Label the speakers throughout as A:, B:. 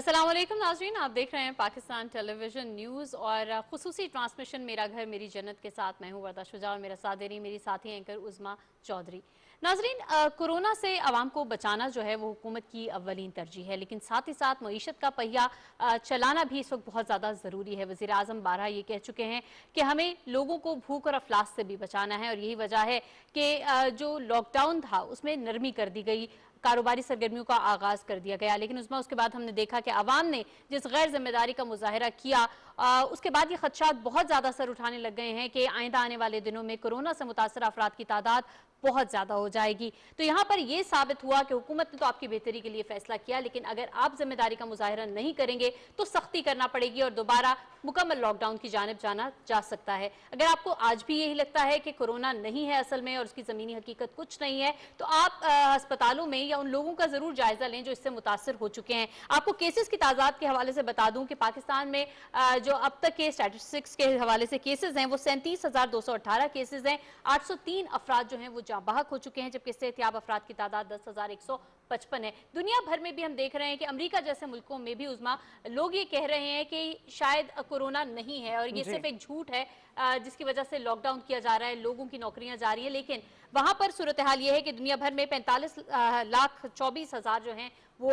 A: अस्सलाम वालेकुम नाज़रीन, आप देख रहे हैं पाकिस्तान टेलीविजन न्यूज़ और खुसूसी ट्रांसमिशन मेरा घर मेरी जन्नत के साथ मैं हूं वर्दा शुजा और मेरा साथ दे रही मेरी साथी एंकर उज़मा चौधरी। नाज़रीन, कोरोना से आवाम को बचाना जो है वो हुकूमत की अव्वलीन तरजीह है, लेकिन साथ ही साथ मईशत का पहिया चलाना भी इस वक्त बहुत ज़्यादा ज़रूरी है। वज़ीर आज़म बारहा ये कह चुके हैं कि हमें लोगों को भूख और अफलास से भी बचाना है और यही वजह है कि जो लॉकडाउन था उसमें नरमी कर दी गई, कारोबारी सरगर्मियों का आगाज कर दिया गया। लेकिन उसके बाद हमने देखा कि आवाम ने जिस गैर जिम्मेदारी का मुजाहरा किया, उसके बाद ये खदशात बहुत ज्यादा सर उठाने लग गए हैं कि आइंदा आने वाले दिनों में कोरोना से मुतासर अफराद की तादाद बहुत ज्यादा हो जाएगी। तो यहाँ पर यह साबित हुआ कि हुकूमत ने तो आपकी बेहतरी के लिए फैसला किया, लेकिन अगर आप जिम्मेदारी का मुजाहरा नहीं करेंगे तो सख्ती करना पड़ेगी और दोबारा मुकम्मल लॉकडाउन की जानिब जाना जा सकता है। अगर आपको आज भी यही लगता है कि कोरोना नहीं है असल में और उसकी जमीनी हकीकत कुछ नहीं है, तो आप अस्पतालों में या उन लोगों का जरूर जायजा लें जो इससे मुतासर हो चुके हैं। आपको केसेस की तादाद के हवाले से बता दूं कि पाकिस्तान में जो अब तक के स्टैटिस्टिक्स के हवाले से केसेस हैं वो 37,218 केसेस हैं। 803 अफराद जो हैं वो जाँ बहक हो चुके हैं, जबकि सेहतयाब अफराद की तादाद 10,155 है। दुनिया भर में भी हम देख रहे हैं कि अमेरिका जैसे मुल्कों में भी उज़मा लोग ये कह रहे हैं कि शायद कोरोना नहीं है और ये सिर्फ एक झूठ है जिसकी वजह से लॉकडाउन किया जा रहा है, लोगों की नौकरियां जा रही हैं। लेकिन वहां पर सूरत हाल ये है कि दुनिया भर में 45,24,000 जो हैं वो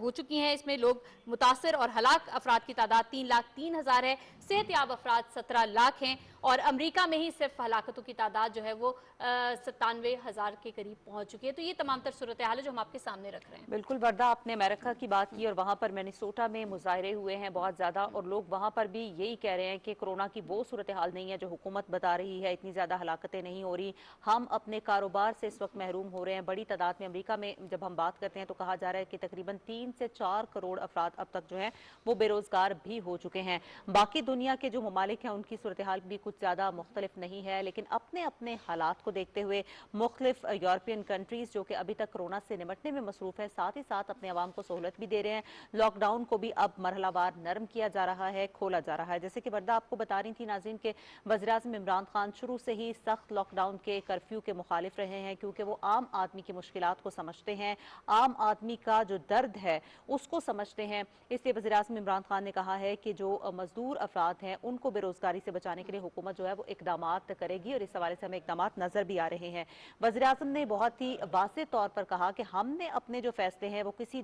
A: हो चुकी हैं। इसमें लोग मुतासर और हलाक अफराद की तादाद 3,03,000 है। सेहतयाब अफराद 17 लाख हैं और अमेरिका में ही सिर्फ हलाकतों की तादाद जो है वो 97,000 के करीब पहुंच चुकी है। तो ये तमाम तर सूरत हाल है जो हम आपके सामने रख रहे हैं।
B: बिल्कुल वर्दा, आपने अमेरिका की बात की और वहां पर मिनेसोटा में मुजाहरे हुए हैं बहुत ज्यादा, और लोग वहां पर भी यही कह रहे हैं कि कोरोना की वो सूरत हाल नहीं है जो हुकूमत बता रही है, इतनी ज्यादा हलाकतें नहीं हो रही, हम अपने कारोबार से इस वक्त महरूम हो रहे हैं। बड़ी तादाद में अमेरिका में जब हम बात करते हैं तो कहा जा रहा है कि तकरीबन 3 से 4 करोड़ अफराद अब तक जो है वो बेरोजगार भी हो चुके हैं। बाकी दुनिया के जो ममालिक हैं उनकी सूरत हाल भी कुछ ज्यादा मुख्तलिफ नहीं है, लेकिन अपने अपने हालात को देखते हुए मुख्तलिफ यूरोपियन कंट्रीज जो कि अभी तक कोरोना से निपटने में मसरूफ है, साथ ही साथ अपने आवाम को सहूलत भी दे रहे हैं। लॉकडाउन को भी अब मरहलावार नरम किया जा रहा है, खोला जा रहा है। जैसे कि वर्दा आपको बता रही थी नाज़रीन के वज़ीर-ए-आज़म इमरान खान शुरू से ही सख्त लॉकडाउन के कर्फ्यू के मुखालिफ रहे हैं, क्योंकि वो आम आदमी की मुश्किलात को समझते हैं, आम आदमी का जो दर्द है उसको समझते हैं। इसलिए वज़ीर-ए-आज़म इमरान खान ने कहा है कि जो मजदूर अफराद हैं उनको बेरोजगारी से बचाने के लिए हुकूमत जो है वो इकदामात करेगी और इस हवाले से हमें इकदामात नजर भी आ रहे हैं। वज़ीर-ए-आज़म ने बहुत ही वाज़ेह तौर पर कहा कि हमने अपने जो फैसले हैं वो किसी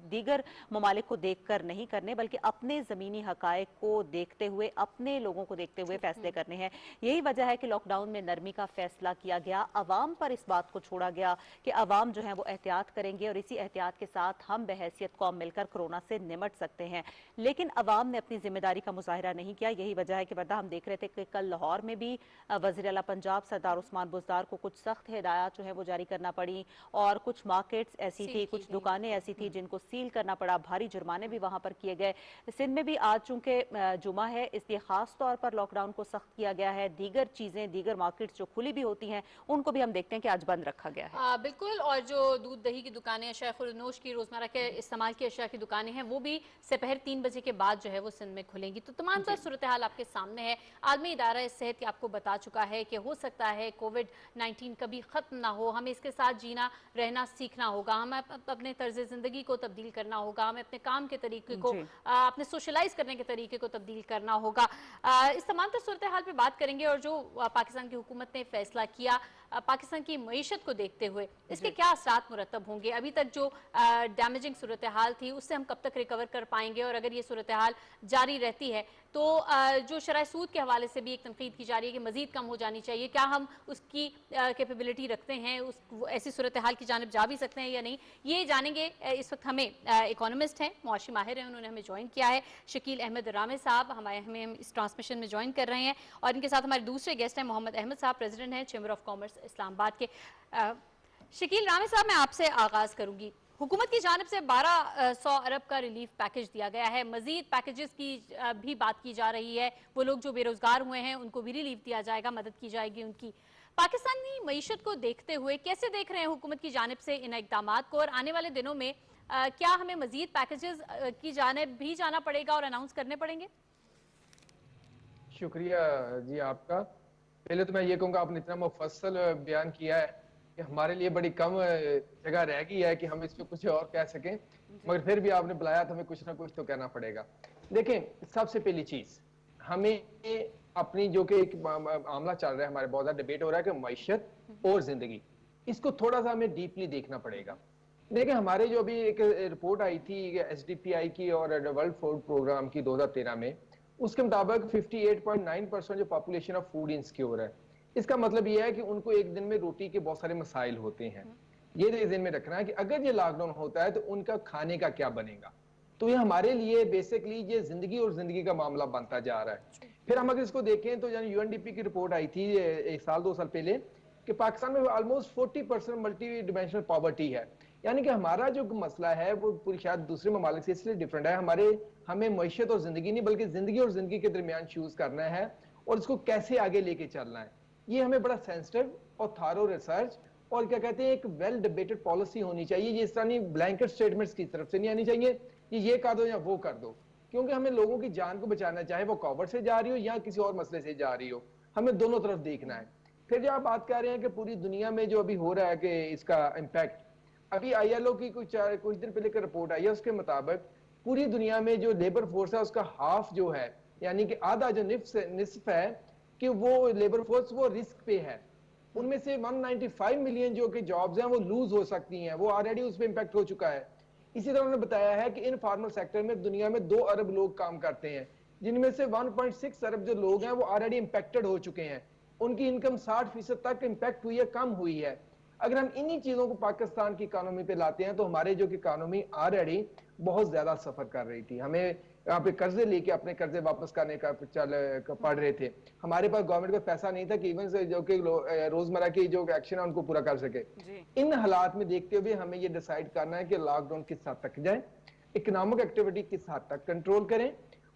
B: दीगर ममालिक को देखकर नहीं करने, बल्कि अपने ज़मीनी हकायक को देखते हुए, अपने लोगों को देखते हुए फैसले करने हैं। यही वजह है कि लॉकडाउन में नरमी का फैसला किया गया, अवाम पर इस बात को छोड़ा गया कि अवाम जो है वो एहतियात करेंगे और इसी एहतियात के साथ हम बहैसियत कौम मिलकर कोरोना से निमट सकते हैं। लेकिन अवाम ने अपनी जिम्मेदारी का मुजाहिरा नहीं किया। यही वजह है कि वर्दा हम देख रहे थे कि कल लाहौर में भी वज़ीर आला पंजाब सरदार उस्मान बुज़दार को कुछ सख्त हिदायत जो है वो जारी करना पड़ी और कुछ मार्केट्स ऐसी थी, कुछ दुकानें ऐसी थी जिनको सील करना पड़ा, भारी जुर्माने भी वहां पर किए गए। सिंध में भी आज चूंकि जुमा है इसलिए खास तौर पर लॉकडाउन को सख्त किया गया है। दीगर चीजें, दीगर मार्केट्स जो खुली भी होती हैं उनको भी हम देखते हैं कि आज बंद रखा गया है।
A: बिल्कुल, और जो दूध दही की दुकानें, अशिया खुर्नोश की, रोजमर्रा के इस्तेमाल की अशिया की दुकानें हैं वो भी दोपहर 3 बजे के बाद जो है वो सिंध में खुलेंगी। तो तमाम तर सूरत हाल आपके सामने है। आलमी इदारा सेहत आपको बता चुका है कि हो सकता है कोविड-19 कभी खत्म ना हो, हमें इसके साथ जीना रहना सीखना होगा, हमें अपने तर्ज जिंदगी को तब्दील करना होगा, हमें अपने काम के तरीके को, अपने सोशलाइज करने के तरीके को तब्दील करना होगा। इस तमाम तर सूरत हाल पे बात करेंगे और जो पाकिस्तान की हुकूमत ने फैसला किया पाकिस्तान की मईशत को देखते हुए इसके क्या असरात मुरतब होंगे, अभी तक जो डैमेजिंग सूरत हाल थी उससे हम कब तक रिकवर कर पाएंगे, और अगर ये सूरत हाल जारी रहती है तो जो शरह सूद के हवाले से भी एक तनकीद की जा रही है कि मजीद कम हो जानी चाहिए, क्या हम उसकी कैपेबिलिटी रखते हैं, उस ऐसी सूरत हाल की जानिब जा भी सकते हैं या नहीं, ये जानेंगे। इस वक्त हमें इकोनॉमिस्ट हैं, मुआशी माहिर हैं, उन्होंने हमें ज्वाइन किया है, शकील अहमद रामे साहब हमें इस ट्रांसमिशन में ज्वाइन कर रहे हैं, और इनके साथ हमारे दूसरे गेस्ट हैं मोहम्मद अहमद साहब, प्रेसिडेंट हैं चैम्बर ऑफ कॉमर्स इस्लामाबाद के। शकील रामे साहब, मैं आपसे आगाज करूंगी। हुकूमत की जानिब से 1200 अरब का रिलीफ पैकेज दिया गया है, मजीद पैकेजेस की भी बात की जा रही है, वो लोग जो बेरोजगार हुए हैं उनको भी रिलीफ दिया जाएगा, मदद की जाएगी उनकी। पाकिस्तानी मईशत को देखते हुए कैसे देख रहे हैं हुकूमत की जानिब से इन इकदाम को, और आने वाले दिनों में क्या हमें मजीद पैकेजेस की जानिब भी जाना पड़ेगा और अनाउंस करने पड़ेंगे?
C: शुक्रिया जी आपका। पहले तो मैं ये कहूँगा आपने इतना मुफस्सल बयान किया है कि हमारे लिए बड़ी कम जगह रह गई है कि हम इस पे कुछ और कह सकें, मगर फिर भी आपने बुलाया तो हमें कुछ ना कुछ तो कहना पड़ेगा। देखें, सबसे पहली चीज हमें अपनी जो कि एक मामला चल रहा है, हमारे बहुत ज्यादा डिबेट हो रहा है कि मईशत और जिंदगी, इसको थोड़ा सा हमें डीपली देखना पड़ेगा। देखिए, हमारे जो अभी एक रिपोर्ट आई थी एसडीपीआई की और वर्ल्ड फूड प्रोग्राम की 2013 में, उसके मुताबिक 58.9% जो पॉपुलेशन ऑफ फूड इनसिक्योर है। इसका मतलब यह है कि उनको एक दिन में रोटी के बहुत सारे मसाइल होते हैं। ये ध्यान में रखना है कि अगर ये लॉकडाउन होता है तो उनका खाने का क्या बनेगा। तो ये हमारे लिए बेसिकली ये जिंदगी और जिंदगी का मामला बनता जा रहा है। फिर हम अगर इसको देखें तो यानी यूएनडीपी की रिपोर्ट आई थी एक साल 2 साल पहले कि पाकिस्तान में ऑलमोस्ट 40% मल्टी डिमेंशनल पॉवर्टी है। यानी कि हमारा जो मसला है वो पूरी शायद दूसरे ममालिक से इसलिए डिफरेंट है। हमें मईशत और जिंदगी नहीं बल्कि जिंदगी और जिंदगी के दरमियान चूज करना है और इसको कैसे आगे लेके चलना है। ये हमें बड़ा सेंसिटिव और थारो रिसर्च और क्या कहते हैं एक वेल डिबेटेड पॉलिसी होनी चाहिए। ये इस तरह नहीं ब्लैंकेट स्टेटमेंट्स की तरफ से नहीं आनी चाहिए कि ये कर दो या वो कर दो, क्योंकि हमें लोगों की जान को बचाना, चाहे वो कोविड से जा रही हो या किसी और मसले से जा रही हो, हमें दोनों तरफ देखना है। फिर जो आप बात कर रहे हैं कि पूरी दुनिया में जो अभी हो रहा है कि इसका इम्पैक्ट, अभी आईएलओ की कुछ दिन पहले की रिपोर्ट आई है, उसके मुताबिक पूरी दुनिया में जो लेबर फोर्स है उसका हाफ जो है, यानी कि आधा जो निस्फ है कि वो लेबर फोर्स वो रिस्क पे है। उनमें से 195 मिलियन जो कि जॉब्स हैं वो लूज हो सकती हैं, वो ऑलरेडी उस पर इम्पैक्ट हो चुका है। इसी तरह उन्होंने बताया है कि इनफॉर्मल सेक्टर में दुनिया में 2 अरब लोग काम करते हैं, जिनमें से 1.6 अरब जो लोग हैं वो ऑलरेडी इम्पैक्टेड हो चुके हैं। उनकी इनकम 60% तक इम्पैक्ट हुई है, कम हुई है। अगर हम इन्हीं चीजों को पाकिस्तान की इकोनॉमी पे लाते हैं तो हमारे जो कि इकोनॉमी ऑलरेडी बहुत ज्यादा सफर कर रही थी। हमें यहाँ पे कर्जे लेके अपने कर्जे वापस करने का पड़ रहे थे। हमारे पास गवर्नमेंट को पैसा नहीं था कि इवन से जो कि रोजमर्रा की जो एक्शन है उनको पूरा कर सके। इन हालात में देखते हुए हमें ये डिसाइड करना है कि लॉकडाउन किस हद तक जाए, इकोनॉमिक एक्टिविटी किस हद तक कंट्रोल करें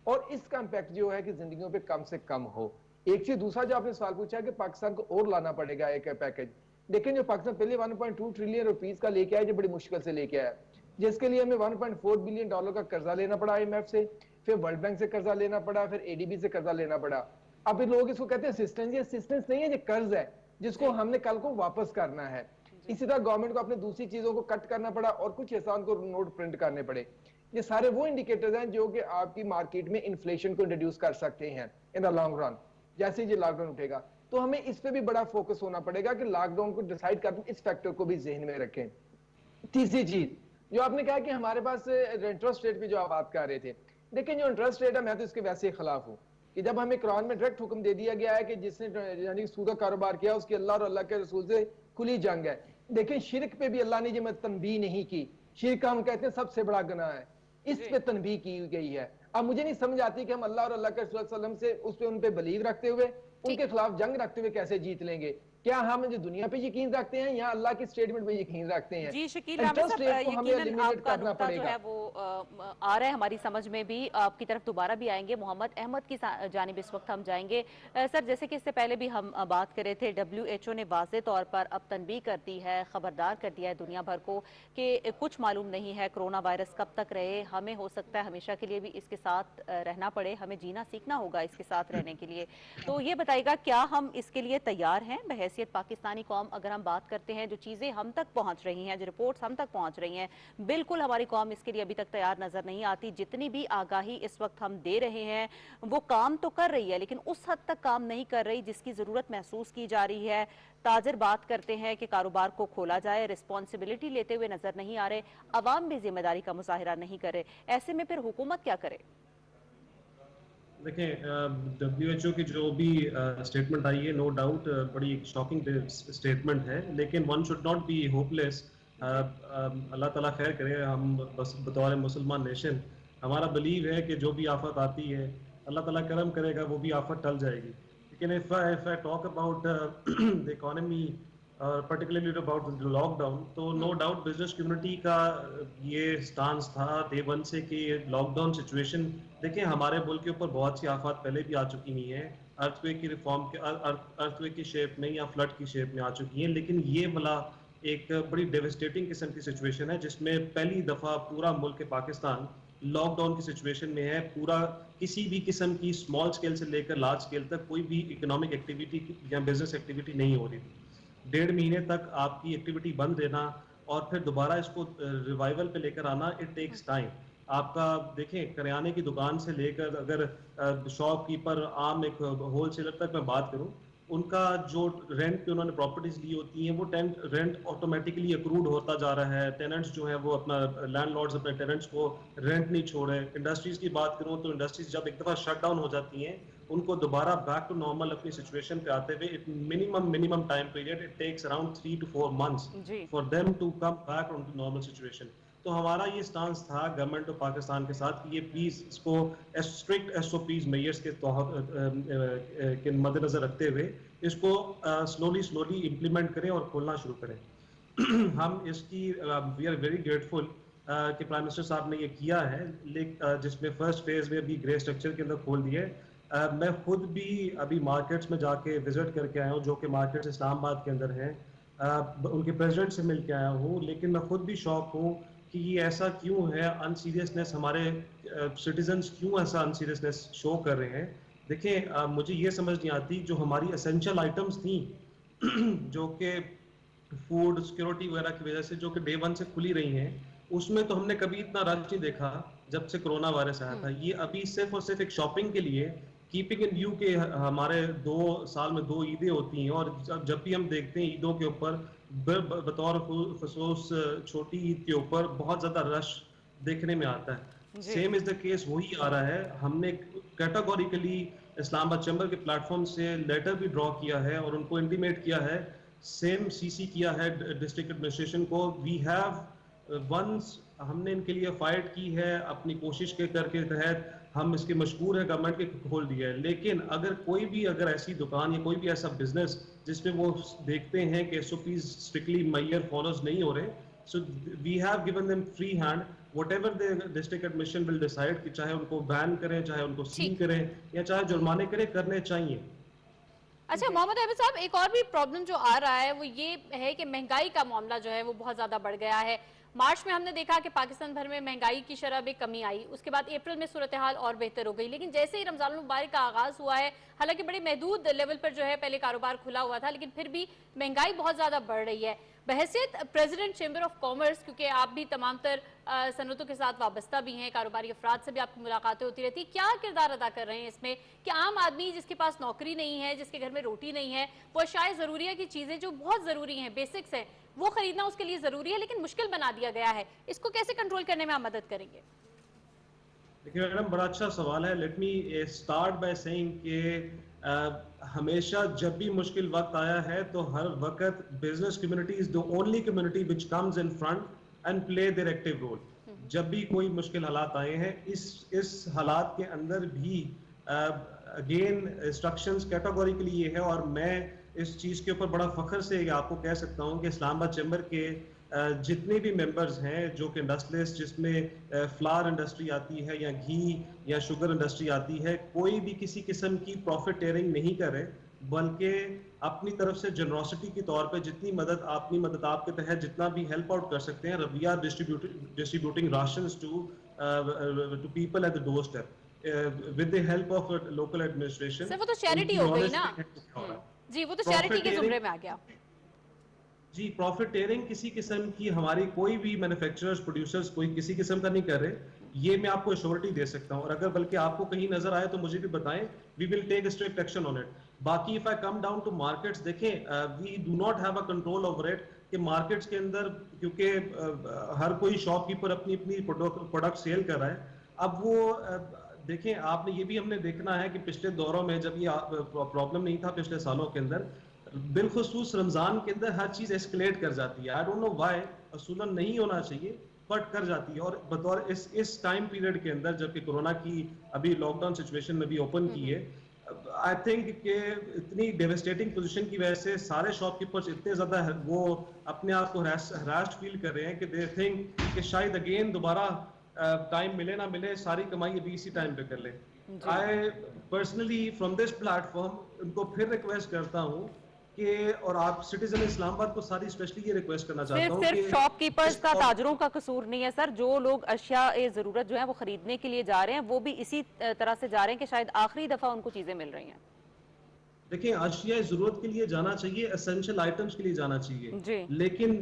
C: और इसका इम्पैक्ट जो है कि जिंदगियों पे कम से कम हो। एक चीज, दूसरा जो आपने सवाल पूछा कि पाकिस्तान को और लाना पड़ेगा एक पैकेज, लेकिन जो पाकिस्तान पहले 1.2 ट्रिलियन रुपीस का लेके आया, जो बड़ी मुश्किल से लेके आया, जिसके लिए हमें 1.4 बिलियन डॉलर का कर्जा लेना पड़ा आईएमएफ से, फिर वर्ल्ड बैंक से कर्जा लेना पड़ा, फिर एडीबी से कर्जा लेना पड़ा। अब लोग इसको कहते हैं असिस्टेंस, ये असिस्टेंस नहीं है, ये कर्ज है जिसको हमने कल को वापस करना है। इसी तरह गवर्नमेंट को अपने दूसरी चीजों को कट करना पड़ा और कुछ हिस्सा को नोट प्रिंट करने पड़े। ये सारे वो इंडिकेटर्स हैं जो कि आपकी मार्केट में इन्फ्लेशन को इंट्रोड्यूस कर सकते हैं इन द लॉन्ग रन। जैसे ये लॉकडाउन उठेगा तो हमें इस पे भी बड़ा फोकस होना पड़ेगा कि लॉकडाउन को डिसाइड करते इस फैक्टर को भी जहन में रखें। तीसरी चीज जो आपने कहा कि हमारे पास इंटरेस्ट रेट पे जो आप बात कर रहे थे, देखिए जो इंटरेस्ट रेट है मैं तो इसके वैसे ही खिलाफ हूँ कि जब हमें कुरान में डायरेक्ट हुक्म दे दिया गया है कि जिसने यानी सूद का कारोबार किया उसकी अल्लाह और अल्लाह के रसूल से खुली जंग है। देखिए शिरक पे भी अल्लाह ने जो तनबीह नहीं की, शिरक हम कहते हैं सबसे बड़ा गुनाह है, इस पे तनबीह की गई है। अब मुझे नहीं समझ आती कि हम अल्लाह और अल्लाह के रसूल सल्लल्लाहु अलैहि वसल्लम से उस पे उन पे बिलीव रखते हुए उनके खिलाफ जंग रखते हुए कैसे जीत लेंगे। क्या हम जो दुनिया पे यकीन रखते हैं या अल्लाह की स्टेटमेंट पे यकीन रखते हैं?
B: जी शकील अहमद साहब, यकीनन आपका नुक्ता जो है वो आ रहा है हमारी समझ में भी, आपकी तरफ दोबारा भी आएंगे। मोहम्मद अहमद की जानिब इस वक्त हम जाएंगे। सर, जैसे कि इससे पहले भी हम बात कर रहे थे, WHO ने वाज़े तौर पर अब तनबीह कर दी है, खबरदार कर दिया है दुनिया भर को कि कुछ मालूम नहीं है कोरोना वायरस कब तक रहे, हमें हो सकता है हमेशा के लिए भी इसके साथ रहना पड़े, हमें जीना सीखना होगा इसके साथ रहने के लिए। तो ये बताइएगा, क्या हम इसके लिए तैयार हैं बहैसियत पाकिस्तानी कौम? अगर हम बात करते हैं जो चीज़ें हम तक पहुंच रही हैं, जो रिपोर्ट्स हम तक पहुंच रही हैं, बिल्कुल हमारी कौम इसके लिए अभी तक तैयार नजर नहीं आती। जितनी भी आगाही इस वक्त हम दे रहे हैं वो काम तो कर रही है लेकिन उस हद तक काम नहीं कर रही जिसकी ज़रूरत महसूस की जा रही है। ताजर बात करते हैं कि कारोबार को खोला जाए, रिस्पॉन्सिबिलिटी लेते हुए नजर नहीं आ रहे, अवाम भी जिम्मेदारी का मुजाहिरा नहीं करे। ऐसे में फिर हुकूमत क्या करे?
D: देखें, WHO की जो भी स्टेटमेंट आई है, नो डाउट बड़ी शॉकिंग स्टेटमेंट है, लेकिन one should not be hopeless. Allah ताला खैर करे। हम बस बतौर मुसलमान नेशन हमारा बिलीव है कि जो भी आफत आती है अल्लाह ताला करम करेगा, वो भी आफत टल जाएगी। लेकिन if I talk about the economy particularly about the lockdown, तो नो डाउट बिजनेस कम्युनिटी का ये स्टांस था डे वन से कि लॉकडाउन सिचुएशन, देखिए हमारे मुल्क के ऊपर बहुत सी आफत पहले भी आ चुकी हुई हैं, अर्थक्वेक की रिफॉर्म के अर्थक्वेक की शेप में या फ्लड की शेप में आ चुकी हैं, लेकिन ये वाला एक बड़ी डेविस्टेटिंग किस्म की सिचुएशन है जिसमें पहली दफ़ा पूरा मुल्क पाकिस्तान लॉकडाउन की सिचुएशन में है। पूरा किसी भी किस्म की स्मॉल स्केल से लेकर लार्ज स्केल तक कोई भी इकोनॉमिक एक्टिविटी या बिजनेस एक्टिविटी नहीं हो रही थी। 1.5 महीने तक आपकी एक्टिविटी बंद रहना और फिर दोबारा इसको रिवाइवल पे लेकर आना, इट टेक्स टाइम। आपका देखें, करियाने की दुकान से लेकर अगर शॉपकीपर, आम एक होलसेलर तक मैं बात करूं, उनका जो रेंट पे उन्होंने प्रॉपर्टीज ली होती हैं वो रेंट ऑटोमेटिकली अक्रूड होता जा रहा है। टेनेंट्स जो है वो अपना, लैंडलॉर्ड्स अपने टेनेंट्स को रेंट नहीं छोड़ रहे। इंडस्ट्रीज की बात करूं तो इंडस्ट्रीज जब एक दफा शट डाउन हो जाती हैं, उनको दोबारा बैक टू नॉर्मल अपनी सिचुएशन पे आते हुए minimum time period, it takes around 3 to 4 months for them to come back on to normal situation. तो हमारा ये स्टांस था गवर्नमेंट ऑफ पाकिस्तान के साथ कि ये प्लीज इसको स्ट्रिक्ट SOPs मेयर्स के मद्देनजर रखते हुए इसको स्लोली इम्प्लीमेंट करें और खोलना शुरू करें। हम इसकी वी आर वेरी ग्रेटफुल कि प्राइम मिनिस्टर साहब ने ये किया है, जिसमें फर्स्ट फेज में भी ग्रे स्ट्रक्चर के अंदर खोल दिए। मैं खुद भी अभी मार्केट्स में जाके विजिट करके आया हूँ, जो कि मार्केट्स इस्लामाबाद के अंदर हैं। उनके प्रेसिडेंट से मिल के आया हूँ, लेकिन मैं खुद भी शॉक हूँ कि ये ऐसा क्यों है, अनसीरियसनेस, हमारे सिटीजन्स क्यों ऐसा अनसीरियसनेस शो कर रहे हैं। देखिए, मुझे ये समझ नहीं आती, जो हमारी एसेंशियल आइटम्स थी जो कि फूड सिक्योरिटी वगैरह की वजह से जो कि डे 1 से खुली रही हैं, उसमें तो हमने कभी इतना रश नहीं देखा जब से कोरोना वायरस आया था। ये अभी सिर्फ और सिर्फ एक शॉपिंग के लिए, कीपिंग इन व्यू के हमारे 2 साल में 2 ईदें होती हैं, और जब भी हम देखते हैं ईदों के ऊपर बतौर खसूस छोटी ईद के ऊपर बहुत ज्यादा रश देखने में आता है। सेम इज द केस वही आ रहा है। हमने कैटेगोरिकली इस्लामाबाद चैम्बर के प्लेटफॉर्म से लेटर भी ड्रॉ किया है और उनको इंटीमेट किया है, सेम CC किया है डिस्ट्रिक्ट एडमिनिस्ट्रेशन को। वी हैव वंस, हमने इनके लिए फाइट की है, अपनी कोशिश के करके तहत हम इसके मशहूर है, गवर्नमेंट के खोल दिया है। लेकिन अगर कोई भी ऐसी दुकान या कोई भी ऐसा बिजनेस जिसमें वो देखते हैं कि SOPs स्ट्रिक्टली मेयर फॉलोज नहीं हो रहे, so we have given them free hand, whatever the district admission will decide कि चाहे उनको बैन करें, चाहे उनको सील करें, या चाहे जुर्माने करें, करने चाहिए।
A: अच्छा मोहम्मद अहमद साहब, एक और भी प्रॉब्लम जो आ रहा है वो ये है कि महंगाई का मामला जो है वो बहुत ज्यादा बढ़ गया है। मार्च में हमने देखा कि पाकिस्तान भर में महंगाई की शरह में कमी आई, उसके बाद अप्रैल में सूरत हाल और बेहतर हो गई, लेकिन जैसे ही रमजान मुबारक का आगाज हुआ है, हालांकि बड़े महदूद लेवल पर जो है पहले कारोबार खुला हुआ था, लेकिन फिर भी महंगाई बहुत ज्यादा बढ़ रही है। बहैसियत प्रेसिडेंट चैम्बर ऑफ कॉमर्स, क्योंकि आप भी तमाम तर सनतों के साथ वाबस्ता भी हैं, कारोबारी अफराद से भी आपकी मुलाकातें होती रहती, क्या किरदार अदा कर रहे हैं इसमें कि आम आदमी जिसके पास नौकरी नहीं है, जिसके घर में रोटी नहीं है, वो शायद ज़रूरिया की चीज़ें जो बहुत ज़रूरी हैं, बेसिक्स हैं, वो खरीदना उसके लिए ज़रूरी है, लेकिन मुश्किल बना दिया गया है, इसको कैसे कंट्रोल करने में आप मदद करेंगे?
D: देखिए मैडम, बड़ा अच्छा सवाल है। Let me start by saying कि हमेशा जब भी मुश्किल वक्त आया है तो हर वक्त business community is the only community which comes in front and play their active role. जब भी कोई मुश्किल हालात आए हैं, इस हालात के अंदर भी अगेन इंस्ट्रक्शंस कैटेगोरिकली ये है, और मैं इस चीज़ के ऊपर बड़ा फख्र से आपको कह सकता हूँ कि इस्लामाबाद चैम्बर के जितने भी मेंबर्स हैं जो कि इंडस्ट्रियलिस्ट, जिसमें फ्लावर इंडस्ट्री आती है या घी या शुगर इंडस्ट्री आती है, कोई भी किसी किस्म की प्रॉफिटेयरिंग नहीं करे, बल्कि अपनी तरफ से जनरोसिटी के तौर पे जितनी मदद, अपनी मदद आपके तहत जितना भी हेल्प आउट कर सकते हैं, we are distributing rations to people at the door step with the help of local administration.
A: Sir वो तो चैरिटी हो गई ना जी, वो तो चैरिटी के जुमरे में आ गया
D: जी। प्रॉफिटेयरिंग किसी किस्म की हमारी कोई भी मैन्युफैक्चरर्स, प्रोड्यूसर्स कोई किसी किस्म का नहीं कर रहे, ये मैं आपको एश्योरिटी दे सकता हूँ। और अगर बल्कि आपको कहीं नजर आए तो मुझे भी बताएं, we will take strict action on it. बाकी if I come down to markets, देखें we do not have a control over it कि मार्केट्स के अंदर, क्योंकि हर कोई शॉपकीपर अपनी अपनी प्रोडक्ट सेल कर रहा है। अब वो देखें, आपने ये भी हमने देखना है कि पिछले दौरों में जब ये प्रॉब्लम नहीं था, पिछले सालों के अंदर बिलखुसूस रमजान के अंदर हर चीज एस्केलेट कर जाती है। आई डोंट नो व्हाई, असूलन नहीं होना चाहिए बट कर जाती है। और बतौर इस टाइम पीरियड के अंदर जबकि कोरोना की अभी लॉकडाउन सिचुएशन में भी ओपन की है, आई थिंक कि इतनी डेवेस्टेटिंग पोजीशन की वजह से सारे शॉपकीपर्स इतने ज्यादा वो अपने आप को हरास्ड फील कर रहे हैं कि दे थिंक कि शायद अगेन दोबारा टाइम मिले ना मिले, सारी कमाई अभी इसी टाइम पे कर ले। I personally from this platform उनको फिर रिक्वेस्ट करता हूँ कि, और आप सिटीजन इस्लामाबाद को सारी स्पेशली ये रिक्वेस्ट करना चाहता हूँ,
B: सिर्फ शॉपकीपर्स का, ताजरों का कसूर नहीं है सर। जो लोग अशिया जरूरत जो है वो खरीदने के लिए जा रहे हैं, वो भी इसी तरह से जा रहे हैं कि शायद आखिरी दफा उनको चीजें मिल रही हैं।
D: देखिए, अशिया जरूरत के लिए जाना चाहिए, एसेंशियल आइटम्स के लिए जाना चाहिए,
B: जी
D: लेकिन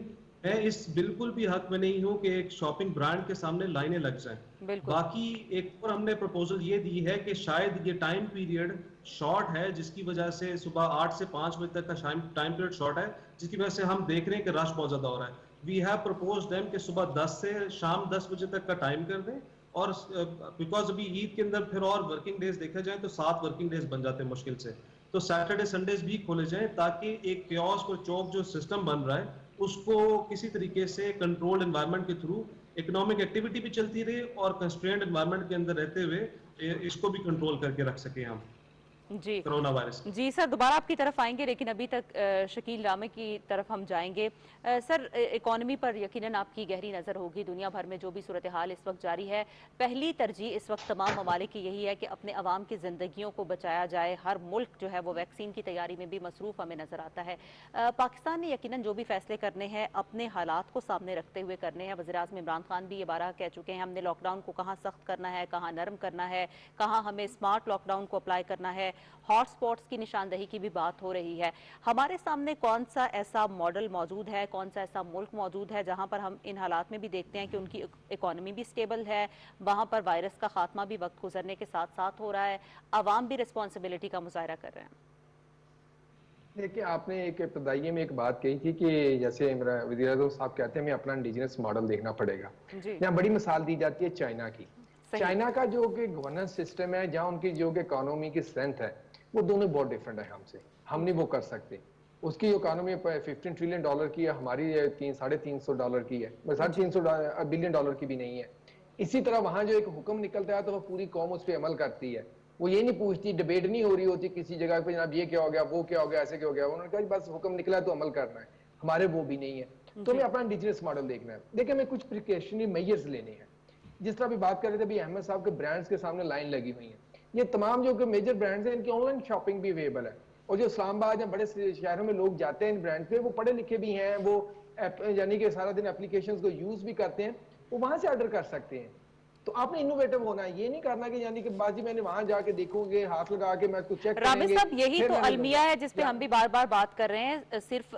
D: मैं इस बिल्कुल भी हक में नहीं हूं कि एक शॉपिंग ब्रांड के सामने लाइनें लग जाएं।
B: बिल्कुल।
D: बाकी एक और हमने प्रपोजल ये दी है कि शायद ये टाइम पीरियड शॉर्ट है, जिसकी वजह से सुबह 8 से 5 बजे तक का टाइम पीरियड शॉर्ट है, जिसकी वजह से हम देख रहे हैं कि रश बहुत ज्यादा हो रहा है। वी हैव प्रपोज देम कि सुबह 10 से शाम 10 बजे तक का टाइम कर दें, और बिकॉज अभी ईद के अंदर फिर और वर्किंग डेज देखा जाए तो 7 वर्किंग डेज बन जाते हैं मुश्किल से, तो सैटरडे संडेज भी खोले जाएं, ताकि एक कियोस्क और चौक जो सिस्टम बन रहा है उसको किसी तरीके से कंट्रोल्ड एनवायरनमेंट के थ्रू इकोनॉमिक एक्टिविटी भी चलती रहे, और कंस्ट्रेंट एनवायरनमेंट के अंदर रहते हुए इसको भी कंट्रोल करके रख सके हम
B: जी
D: कोरोना वायरस।
B: जी सर, दोबारा आपकी तरफ आएंगे, लेकिन अभी तक शकील रामे की तरफ हम जाएंगे। सर, इकोनॉमी पर यकीनन आपकी गहरी नज़र होगी। दुनिया भर में जो भी सूरत हाल इस वक्त जारी है, पहली तरजीह इस वक्त तमाम ममालिक की यही है कि अपने अवाम की ज़िंदगियों को बचाया जाए। हर मुल्क जो है वो वैक्सीन की तैयारी में भी मसरूफ़ हमें नज़र आता है। पाकिस्तान ने यकीनन जो भी फैसले करने हैं अपने हालात को सामने रखते हुए करने हैं। वज़ीर-ए-आज़म इमरान खान भी ये बारह कह चुके हैं, हमने लॉकडाउन को कहाँ सख्त करना है, कहाँ नरम करना है, कहाँ हमें स्मार्ट लॉकडाउन को अप्लाई करना है। हॉटस्पॉट्स की निशानदही की भी बात हो रही है। हमारे सामने कौन सा ऐसा मॉडल मौजूद है, कौन सा ऐसा मुल्क मौजूद है जहां पर हम इन हालात में भी देखते हैं कि उनकी इकोनॉमी भी स्टेबल है, वहां पर वायरस का खात्मा भी वक्त गुजरने के साथ साथ हो रहा है, अवाम भी रिस्पॉन्सिबिलिटी का मुजाहरा कर रहे हैं?
C: देखिए, आपने एक इब्तदाई में एक बात कही थी कि जैसे वज़ीर-ए-आज़म साहब कहते हैं हमें अपना इंडिजिनस मॉडल देखना पड़ेगा।
B: जी
C: यहाँ बड़ी मिसाल दी जाती है चाइना की।
B: सही।
C: चाइना का जो कि गवर्नेंस सिस्टम है, जहाँ उनकी जो कि इकोनॉमी की स्ट्रेंथ है, वो दोनों बहुत डिफरेंट है हमसे। हम नहीं वो कर सकते। उसकी इकोनॉमी 15 ट्रिलियन डॉलर की है, हमारी $300-350 की है, $350 बिलियन डॉलर की भी नहीं है। इसी तरह वहां जो एक हुक्म निकलता है तो वो पूरी कौम उस पर अमल करती है। वो ये नहीं पूछती, डिबेट नहीं हो रही होती किसी जगह पे, जनाब ये क्या हो गया, वो क्या हो गया, ऐसे क्या हो गया। उन्होंने कहा बस हुक्म निकला तो अमल करना है। हमारे वो भी नहीं है। तो हमें अपना इंडिजिनस मॉडल देखना है। देखिए, हमें कुछ प्रिकॉशनरी मेजर्स लेने हैं। जिस तरह भी बात कर रहे थे अभी अहमद साहब के ब्रांड्स के सामने लाइन लगी हुई है। ये तमाम जो मेजर ब्रांड्स हैं, इनकी ऑनलाइन शॉपिंग भी अवेलेबल है। और जो इस्लामाबाद या बड़े शहरों में लोग जाते हैं इन ब्रांड पे, वो पढ़े लिखे भी हैं, वो यानी कि सारा दिन एप्लीकेशंस को यूज भी करते हैं, वो वहां से ऑर्डर कर सकते हैं। तो आपने इनोवेटिव होना है, ये नहीं करना कि यानी कि बाजी मैंने वहां जाके देखोगे, हाथ लगा के मैं कुछ चेक
B: रामे
C: करेंगे,
B: साहब, यही
C: फिर
B: तो
C: मैंने
B: अलमिया है जिस पे
C: या-
B: हम भी बार बार बात कर रहे हैं। सिर्फ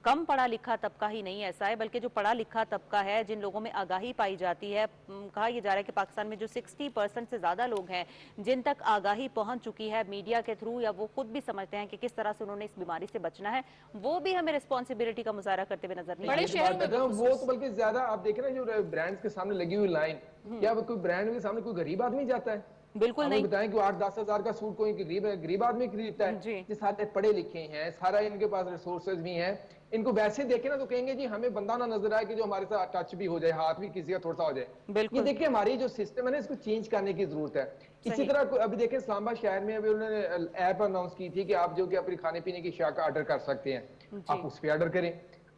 B: कम पढ़ा लिखा तबका ही नहीं ऐसा है, बल्कि जो पढ़ा लिखा तबका है, जिन लोगों में आगाही पाई जाती है, कहा यह जा रहा है कि पाकिस्तान में जो 60% से ज्यादा लोग हैं जिन तक आगाही पहुंच चुकी है मीडिया के थ्रू, या वो खुद भी समझते हैं कि किस तरह से उन्होंने इस बीमारी से बचना है, वो भी हमें रिस्पॉन्सिबिलिटी का मुजाहरा करते हुए नजर नहीं
A: बड़े
C: ये
B: आ
C: तो
A: शहरों
C: बात
A: में
C: कर रहा हूँ, वो
A: बखुसूस।
C: तो बल्कि ज्यादा आप देख रहे हैं जो ब्रांड्स के सामने लगी हुई लाइन, क्या वो कोई ब्रांड के सामने कोई गरीब आदमी जाता है?
B: बिल्कुल
C: हमें
B: नहीं।
C: बताएं कि 8-10 हजार का सूट कोई गरीब आदमी खरीदता है?
B: जी
C: ये सारे पढ़े लिखे हैं, सारा इनके पास रिसोर्सेज भी हैं। इनको वैसे देखे ना तो कहेंगे जी हमें बंदा ना नजर आए कि जो हमारे साथ टच भी हो जाए, हाथ भी किसी का थोड़ा सा हो जाए। ये
B: बिल्कुल
C: देखिए, हमारी जो सिस्टम है ना, इसको चेंज करने की जरूरत है। इसी
B: सही।
C: तरह अभी देखिए इस्लामाबाद शहर में अभी उन्होंने ऐप अनाउंस की थी कि आप जो कि अपनी खाने पीने की अशिया का ऑर्डर कर सकते हैं,
B: जी
C: आप उस पर ऑर्डर करें।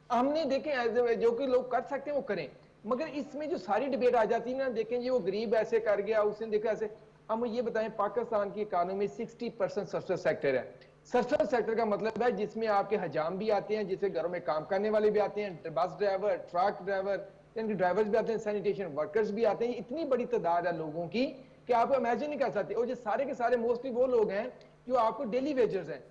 C: हमने देखे जो कि लोग कर सकते हैं वो करें, मगर इसमें जो सारी डिबेट आ जाती है ना, देखें जी वो गरीब ऐसे कर गया, उसने देखा ऐसे। हम ये बताएं, पाकिस्तान की इकोनॉमी 60% सर्विस सेक्टर है। सर्विस सेक्टर का मतलब है जिसमें आपके हजाम भी आते हैं, जिससे घरों में काम करने वाले भी आते हैं, बस ड्राइवर, ट्रक ड्राइवर, यानी ड्राइवर्स भी आते हैं, सैनिटेशन वर्कर्स भी आते हैं। इतनी बड़ी तादाद है लोगों की कि आप इमेजिन नहीं कर सकते। और ये सारे के सारे मोस्टली वो लोग हैं जो आपको डेली वेजर्स हैं,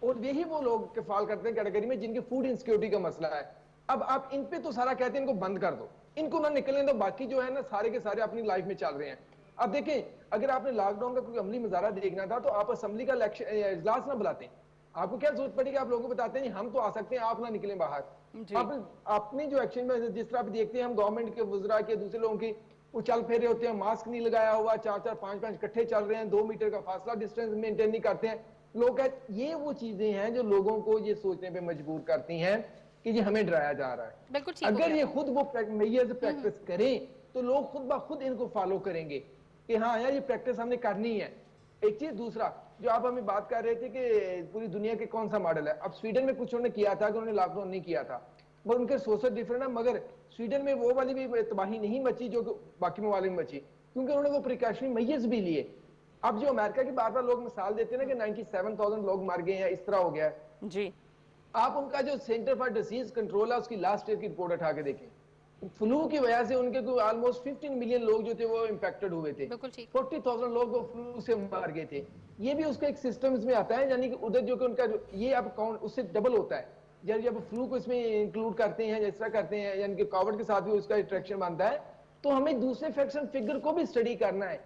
C: और यही वो लोग के फाल करते हैं कैटेगरी में जिनकी फूड इनसिक्योरिटी का मसला है। अब आप इन पे तो सारा कहते हैं इनको बंद कर दो, इनको ना निकलने दो, बाकी जो है ना सारे के सारे अपनी लाइफ में चल रहे हैं। अब देखें, अगर आपने लॉकडाउन का कोई अमली मुजाहरा देखना था तो आप असेंबली का इजलास ना बुलाते। आपको क्या जरूरत पड़ी कि आप लोगों को बताते हैं हम तो आ सकते हैं, आप ना निकलें बाहर।
B: जी
C: आप अपनी जो एक्शन में जिस तरह आप देखते हैं, हम गवर्नमेंट के वज़रा के दूसरे लोगों की वो चल फेरे होते हैं, मास्क नहीं लगाया हुआ, 4-4 5-5 इकट्ठे चल रहे हैं, 2 मीटर का फासला डिस्टेंस मेंटेन नहीं करते हैं लोग। ये वो चीजें हैं जो लोगों को ये सोचने पे मजबूर करती हैं कि ये हमें डराया जा रहा है।
A: बिल्कुल ठीक हो
C: अगर
A: गया।
C: ये खुद वो प्रैक्टिस करें तो लोग खुद ब खुद इनको फॉलो करेंगे कि हाँ यार ये प्रैक्टिस हमने करनी है। एक चीज, दूसरा जो आप हमें बात कर रहे थे कि पूरी दुनिया के कौन सा मॉडल है, अब स्वीडन में कुछ उन्होंने किया था कि उन्होंने लॉकडाउन नहीं किया था, मगर उनके सोर्सेस डिफरेंट है। मगर स्वीडन में वो वाली भी तबाही नहीं मची जो कि बाकी ममालिक में मची, क्योंकि उन्होंने वो प्रिकॉशनरी मेजर्स भी लिए। अब जो अमेरिका की बार बार लोग मिसाल देते हैं ना कि 97,000 लोग मर गए हैं, इस तरह हो गया है,
B: जी
C: आप उनका जो सेंटर फॉर डिसीज कंट्रोल है उसकी लास्ट ईयर की रिपोर्ट उठा के देखें, फ्लू की वजह से उनके कोई ऑलमोस्ट 15 मिलियन लोग जो थे वो इम्पैक्टेड हुए थे।
A: बिल्कुल ठीक।
C: 40,000 लोग वो फ्लू से मार गए थे। ये भी उसका एक सिस्टम इसमें आता है, यानी कि उधर जो कि उनका ये अब काउंट उससे डबल होता है। जब फ्लू को इसमें इंक्लूड करते हैं, जिस तरह करते हैं, यानी कि कोविड के साथ भी उसका इंटरेक्शन बनता है, तो हमें दूसरे फैक्शन फिगर को भी स्टडी करना है,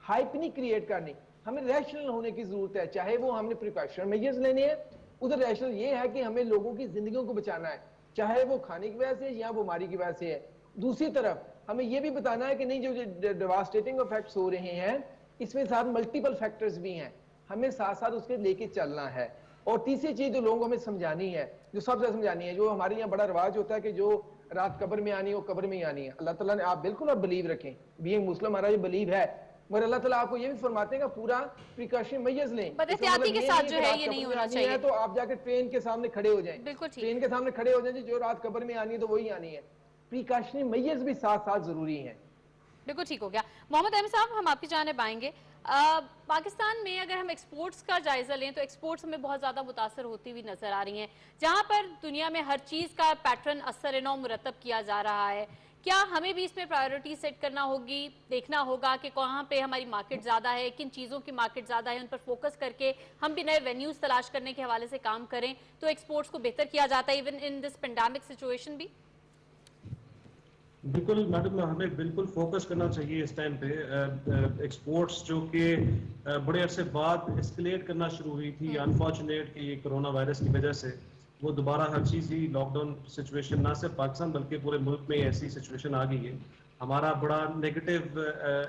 C: हाइप नहीं क्रिएट करनी। हमें रैशनल होने की जरूरत है, चाहे वो हमने प्रिकॉशन मेजर्स लेने हैं, उधर रैशनल ये है कि हमें लोगों की जिंदगियों को बचाना है, चाहे वो खाने की वजह से या बीमारी की वजह से है। दूसरी तरफ हमें यह भी बताना है कि नहीं, जो डिवास्टेटिंग इफेक्ट्स हो रहे हैं इसमें साथ मल्टीपल फैक्टर्स भी हैं, हमें साथ साथ उसके लेके चलना है। और तीसरी चीज जो लोगों को हमें समझानी है, जो सबसे समझानी है, जो हमारे यहाँ बड़ा रिवाज होता है कि जो रात कब्र में आनी है वो कब्र में ही आनी है। अल्लाह ताला ने, आप बिल्कुल आप बिलीव रखें, बीइंग मुस्लिम हमारा ये बिलीव है, मगर अल्लाह ताला आपको ये भी फरमाते हैं कि पूरा प्रिकॉशन मेजर्स लें।
A: बदएहतियाती के साथ जो है ये नहीं होना चाहिए,
C: तो आप जाकर ट्रेन के सामने खड़े हो जाएं,
A: बिल्कुल ठीक।
C: ट्रेन के सामने खड़े हो जाएं, जो रात कब्र में आनी है तो वही आनी है। प्रिकॉशनरी मेजर्स भी साथ साथ जरूरी हैं।
A: बिल्कुल ठीक हो गया। मोहम्मद अहमद साहब, हम आपकी जानिब आएंगे। पाकिस्तान में अगर हम एक्सपोर्ट्स का जायजा लें तो एक्सपोर्ट्स हमें बहुत ज़्यादा मुतासर होती हुई नजर आ रही हैं, जहाँ पर दुनिया में हर चीज़ का पैटर्न असर नौ मुरतब किया जा रहा है। क्या हमें भी इसमें प्रायोरिटी सेट करना होगी, देखना होगा कि कहाँ पे हमारी मार्केट ज़्यादा है, किन चीज़ों की मार्केट ज़्यादा है, उन पर फोकस करके हम भी नए वेन्यूज़ तलाश करने के हवाले से काम करें तो एक्सपोर्ट्स को बेहतर किया जाता है, even in this pandemic situation भी?
D: बिल्कुल मैडम, हमें बिल्कुल फोकस करना चाहिए इस टाइम पे। एक्सपोर्ट्स जो कि बड़े अरसे बाद एस्केलेट करना शुरू हुई थी, अनफॉर्चुनेट कि ये कोरोना वायरस की वजह से वो दोबारा हर चीज़ ही लॉकडाउन सिचुएशन, ना सिर्फ पाकिस्तान बल्कि पूरे मुल्क में ऐसी सिचुएशन आ गई है। हमारा बड़ा नेगेटिव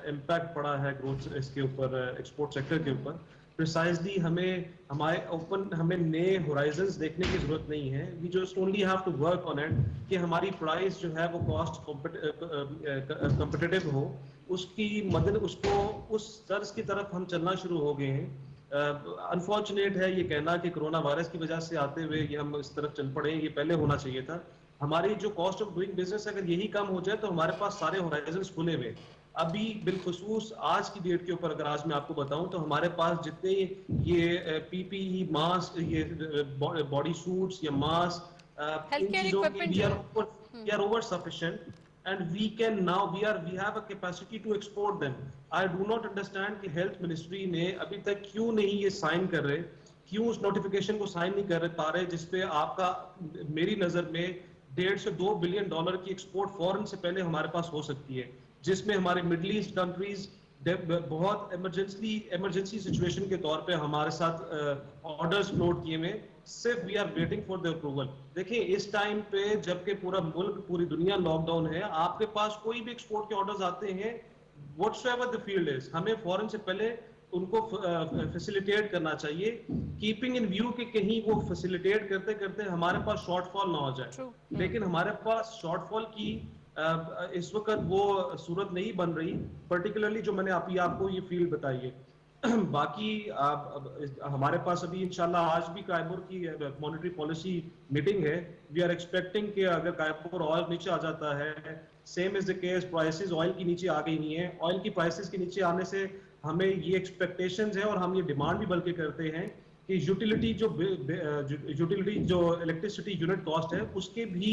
D: इम्पैक्ट पड़ा है ग्रोथ इसके ऊपर, एक्सपोर्ट सेक्टर के ऊपर। प्रिसाइजली हमें नए होराइजन्स देखने की जरूरत नहीं है। We just only have to work on it कि हमारी प्राइस जो है वो कॉस्ट कॉम्पिटिटिव हो, उसकी मदद उसको उस तर्ज की तरफ हम चलना शुरू हो गए हैं। अनफॉर्चुनेट है ये कहना कि कोरोना वायरस की वजह से आते हुए ये हम इस तरफ चल पड़े, ये पहले होना चाहिए था। हमारी जो कॉस्ट ऑफ डूइंग बिजनेस अगर यही कम हो जाए तो हमारे पास सारे होराइजन्स खुले हुए। अभी बिलखुसूस आज की डेट के ऊपर अगर आज मैं आपको बताऊं तो हमारे पास जितने ये पीपीई मास्क, ये बॉडी सूट्स या मास्क, इन चीजों की we are over sufficient and we have a capacity to export them. I do not understand कि हेल्थ मिनिस्ट्री ने अभी तक क्यों नहीं ये साइन कर रहे, क्यों उस नोटिफिकेशन को साइन नहीं कर पा रहे जिसपे आपका, मेरी नजर में 1.5 से 2 बिलियन डॉलर की एक्सपोर्ट फॉरेन से पहले हमारे पास हो सकती है, जिसमें हमारे मिडिल ईस्ट कंट्रीज बहुत इमरजेंसी सिचुएशन के तौर पे हमारे साथ ऑर्डर्स फ्लोट किए हुए, सिर्फ we are waiting for the approval. देखिए इस टाइम पे जबकि पूरा मुल्क, पूरी दुनिया लॉकडाउन है, आपके पास कोई भी एक्सपोर्ट के ऑर्डर्स आते हैं, व्हाटसोएवर द फील्ड इज, हमें फॉरेन से पहले उनको फैसिलिटेट करना चाहिए, कीपिंग इन व्यू कि कहीं वो फैसिलिटेट करते करते हमारे पास शॉर्टफॉल ना हो जाए। लेकिन हमारे पास शॉर्टफॉल की इस वक्त वो सूरत नहीं बन रही, पर्टिकुलरली जो मैंने आपको ये फील्ड बताई है। बाकी हमारे पास अभी इंशाल्लाह आज भी कायपुर की मॉनेटरी पॉलिसी मीटिंग है। वी आर एक्सपेक्टिंग कि अगर कायपुर ऑयल नीचे आ जाता है, same is the case prices oil की नीचे आ गई नहीं है, ऑयल की प्राइसेस के नीचे आने से हमें ये एक्सपेक्टेशंस है और हम ये डिमांड भी बल्कि करते हैं कि यूटिलिटी जो इलेक्ट्रिसिटी यूनिट कॉस्ट है उसके भी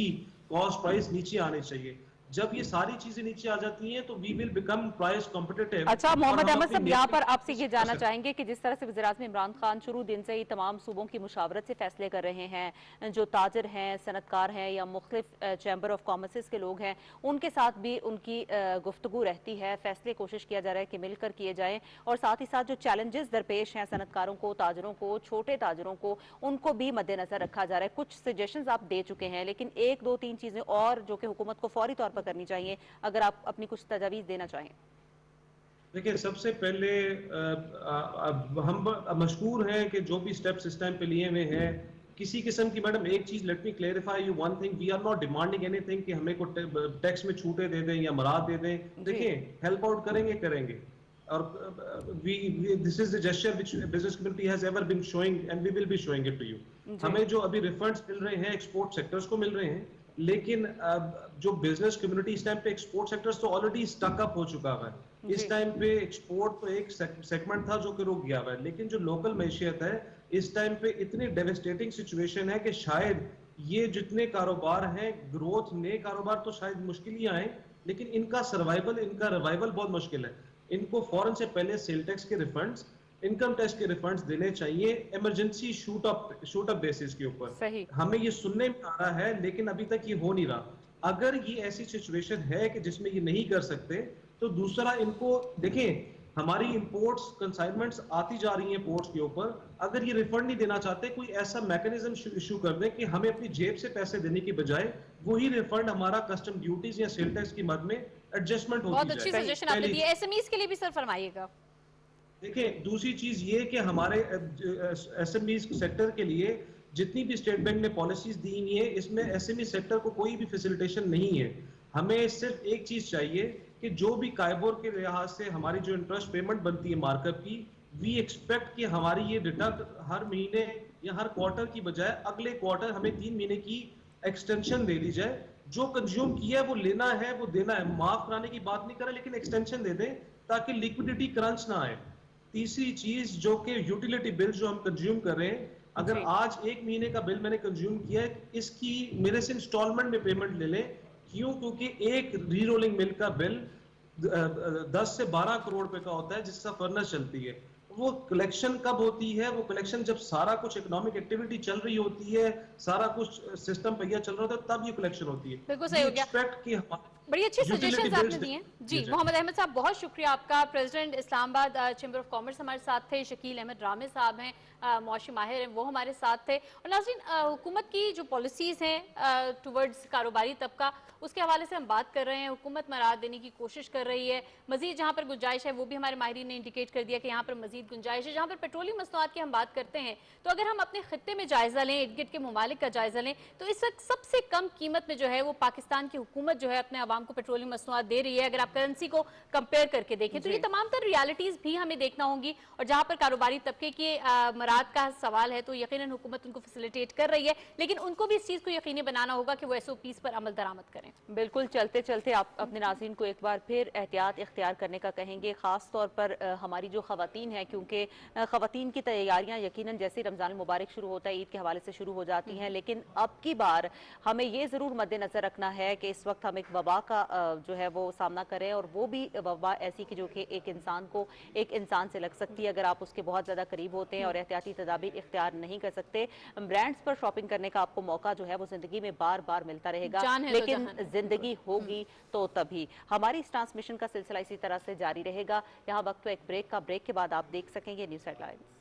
D: कॉस्ट प्राइस नीचे आने चाहिए। जब ये सारी चीजें नीचे आ जाती हैं तो we will become price competitive.
B: अच्छा मोहम्मद अहमद साहब, यहाँ पर आपसे ये जानना चाहेंगे कि जिस तरह से वज़ीर-ए-आज़म इमरान खान शुरू दिन से ही तमाम सूबों की मुशावरत से फैसले कर रहे हैं, जो ताजर हैं, सनतकार हैं या मुख्तलिफ चैम्बर ऑफ कॉमर्स के लोग हैं, उनके साथ भी उनकी गुफ्तगू रहती है, फैसले कोशिश किया जा रहा है कि मिलकर किए जाएं, और साथ ही साथ जो चैलेंजेस दरपेश हैं सनतकारों को, ताजरों को, छोटे ताजरों को, उनको भी मद्देनजर रखा जा रहा है। कुछ सजेशंस आप दे चुके हैं, लेकिन 1, 2, 3 चीजें और जो कि हुकूमत को फौरी तौर पर करनी चाहिए, अगर आप अपनी कुछ तजावीज देना चाहें।
D: देखिए सबसे पहले हम मशहूर हैं कि जो भी स्टेप्स इस टाइम पे लिए हुए हैं, किसी किस्म की, मैडम एक चीज let me clarify you one thing, we are not demanding anything कि हमें को टैक्स में छूटे दे दें या मराद दे दें। देखिए हेल्प आउट करेंगे और this is the gesture which business community has ever been showing and we will be showing it to you. हमें जो अभी रिफंड्स मिल रहे हैं एक्सपोर्ट सेक्टर्स को मिल रहे हैं, लेकिन जो बिजनेस कम्युनिटी इस टाइम पे एक्सपोर्ट सेक्टर्स तो ऑलरेडी स्टक अप हो चुका है। इस टाइम पे एक्सपोर्ट तो एक सेगमेंट था जो कि रुक गया हुआ है, लेकिन जो लोकल मैशियत है इस टाइम पे इतनी डेविस्टेटिंग सिचुएशन है कि शायद ये जितने कारोबार हैं, ग्रोथ, नए कारोबार तो शायद मुश्किल ही आए, लेकिन इनका सर्वाइवल, इनका रिवाइवल बहुत मुश्किल है। इनको फौरन से पहले सेल टैक्स के रिफंड्स, इनकम टैक्स के रिफंड्स देने चाहिए इमरजेंसी शूट अप बेसिस के ऊपर।
B: सही।
D: हमें ये सुनने में आ रहा है, लेकिन अभी तक ये हो नहीं रहा। अगर ये ऐसी सिचुएशन है कि जिसमें ये नहीं कर सकते, तो दूसरा इनको देखें, हमारी इंपोर्ट्स कंसाइनमेंट्स आती जा रही हैं पोर्ट्स के ऊपर, अगर ये रिफंड नहीं देना चाहते, कोई ऐसा मैकेनिज्म इशू कर दें कि हमें अपनी जेब से पैसे देने की बजाय वही रिफंड हमारा कस्टम ड्यूटीज या सेल टैक्स की मद में एडजस्टमेंट होती
A: बहुत अच्छी
D: जाए।
A: सजेशन आपने दी है। एसएमईज के लिए भी सर फरमाइएगा।
D: देखिए, दूसरी चीज ये कि हमारे एसएमई सेक्टर के लिए जितनी भी स्टेट बैंक ने पॉलिसीज दी हुई है, इसमें एसएमई सेक्टर को कोई भी फैसिलिटेशन नहीं है। हमें सिर्फ एक चीज चाहिए कि जो भी काइबोर के लिहाज से हमारी जो इंटरेस्ट पेमेंट बनती है मार्कअप की, वी एक्सपेक्ट कि हमारी ये डिडक्ट हर महीने या हर क्वार्टर की बजाय अगले क्वार्टर हमें 3 महीने की एक्सटेंशन दे दी जाए। जो कंज्यूम किया है वो लेना है, वो देना है, माफ कराने की बात नहीं कर रहे, लेकिन एक्सटेंशन दे दें ताकि लिक्विडिटी क्रंच ना आए। तीसरी चीज जो कि यूटिलिटी बिल जो हम कंज्यूम कर रहे हैं, अगर आज 1 महीने का बिल मैंने कंज्यूम किया है, इसकी मेरे से इंस्टॉलमेंट में पेमेंट ले लें। क्यों? क्योंकि एक री रोलिंग मिल का बिल 10 से 12 करोड़ रुपए का होता है जिसका फर्नेस चलती है। वो कलेक्शन कब होती है? वो कलेक्शन जब सारा कुछ इकोनॉमिक एक्टिविटी चल रही होती है, सारा कुछ सिस्टम पहिया चल रहा होता है, तब ये कलेक्शन होती है।
A: बिल्कुल सही हो गया।
D: एक्सपेक्ट कि हमारे
A: बड़ी अच्छी सजेशंस आपने दी हैं जी।
D: जी।
A: मोहम्मद अहमद साहब, बहुत शुक्रिया आपका। President Islamabad chamber of commerce हमारे साथ थे। शकील अहमद रामे साहब हैं, मौशी माहिर हैं, वो हमारे साथ थे। और नाज़रीन, हुकूमत की जो पॉलिसीज़ हैं टुवर्ड्स कारोबारी तबका, उसके हवाले से हम बात कर रहे हैं। हुकूमत मराद देने की कोशिश कर रही है। मजीद जहाँ पर गुंजाइश है वो भी हमारे माहिरीन ने इंडिकेट कर दिया कि यहाँ पर मजीद गुंजाइश है। जहाँ पर पेट्रोलियम मसनूआत की हम बात करते हैं, तो अगर हम अपने खत्ते में जायजा लें, इर्द गिर्द के ममालिक का जायजा लें, तो इस वक्त सबसे कम कीमत में जो है वो पाकिस्तान की हुकूमत जो है अपने आवाम को पेट्रोलियम मसनूआत दे रही है। अगर आप करेंसी को कंपेयर करके देखें तो ये तमाम तर रियलिटीज भी हमें देखना होंगी। और जहां पर कारोबारी तबके के मराद का सवाल है, तो यकीनन हुकूमत उनको फैसिलिटेट कर रही है, लेकिन उनको भी इस चीज को यकीनी बनाना होगा कि वो एसओपीज पर अमल दरामद करें।
B: बिल्कुल। चलते चलते आप अपने नाज़रीन को एक बार फिर एहतियात इख्तियार करने का कहेंगे, खास तौर पर हमारी जो खवातीन हैं, क्योंकि खवातीन की तैयारियां यकीनन जैसे रमज़ान मुबारक शुरू होता है ईद के हवाले से शुरू हो जाती हैं, लेकिन अब की बार हमें ये ज़रूर मद्देनज़र रखना है कि इस वक्त हम एक वबा का जो है वो सामना करें, और वो भी वबा ऐसी कि जो कि एक इंसान को एक इंसान से लग सकती है अगर आप उसके बहुत ज़्यादा करीब होते हैं और एहतियाती तदाबीर इख्तियार नहीं कर सकते। ब्रांड्स पर शॉपिंग करने का आपको मौका जो है वो ज़िंदगी में बार बार मिलता रहेगा, लेकिन ज़िंदगी होगी तो तभी। हमारी इस ट्रांसमिशन का सिलसिला इसी तरह से जारी रहेगा। यहाँ वक्त एक ब्रेक का, ब्रेक के बाद आप देख सकेंगे न्यूज़ हेडलाइंस।